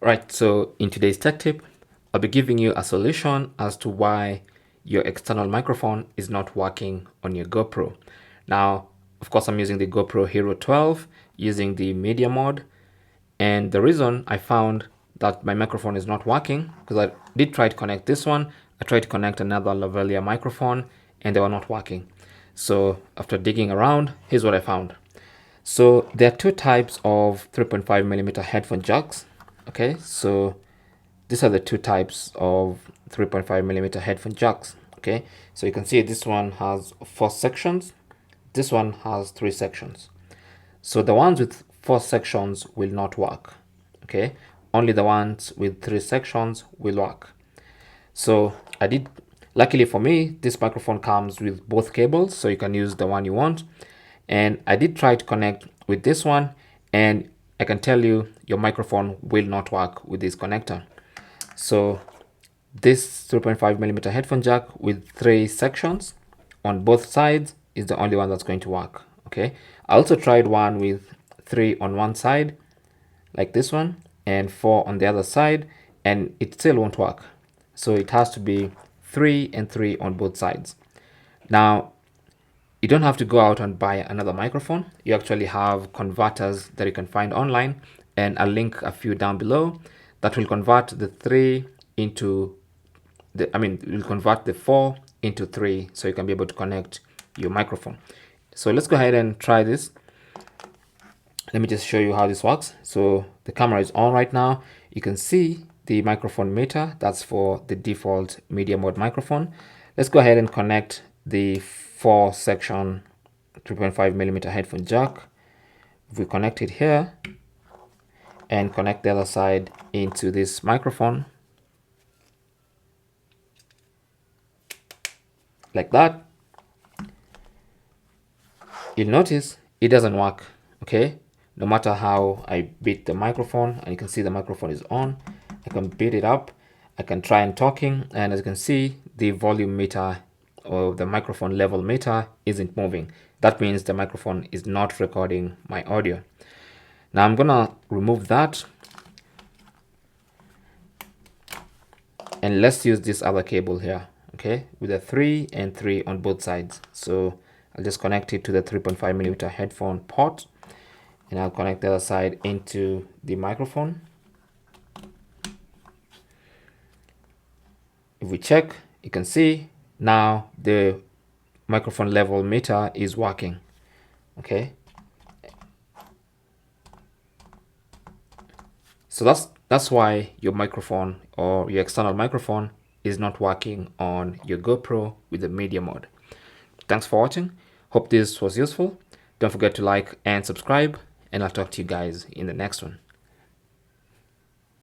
Right, so in today's tech tip, I'll be giving you a solution as to why your external microphone is not working on your GoPro. Now, of course, I'm using the GoPro Hero 12 using the Media Mod. And the reason I found that my microphone is not working, because I did try to connect this one, I tried to connect another lavalier microphone, and they were not working. So after digging around, here's what I found. So there are two types of 3.5mm headphone jacks. Okay, so these are the two types of 3.5mm headphone jacks. Okay, so you can see this one has 4 sections, this one has 3 sections. So the ones with 4 sections will not work. Okay, only the ones with 3 sections will work. So luckily for me, this microphone comes with both cables, so you can use the one you want. And I did try to connect with this one, and I can tell you your microphone will not work with this connector. So this 3.5mm headphone jack with 3 sections on both sides is the only one that's going to work. Okay, I also tried one with 3 on one side like this one and 4 on the other side, and it still won't work. So it has to be 3 and 3 on both sides. Now, you don't have to go out and buy another microphone. You actually have converters that you can find online, and I'll link a few down below that will convert the 3 into will convert the 4 into 3, so you can be able to connect your microphone. So let's go ahead and try this. Let me just show you how this works. So the camera is on right now. You can see the microphone meter. That's for the default Media Mod microphone. Let's go ahead and connect the 4 section 3.5mm headphone jack. If we connect it here and connect the other side into this microphone like that, you'll notice it doesn't work. Okay, no matter how I beat the microphone, and you can see the microphone is on, I can beat it up, I can try and talking, and as you can see, the volume meter or the microphone level meter isn't moving. That means the microphone is not recording my audio. Now I'm gonna remove that, and let's use this other cable here, okay, with a 3 and 3 on both sides. So I'll just connect it to the 3.5mm headphone port, and I'll connect the other side into the microphone. If we check, you can see now the microphone level meter is working. Okay, so that's why your microphone or your external microphone is not working on your GoPro with the Media Mod. Thanks for watching. Hope this was useful. Don't forget to like and subscribe, and I'll talk to you guys in the next one.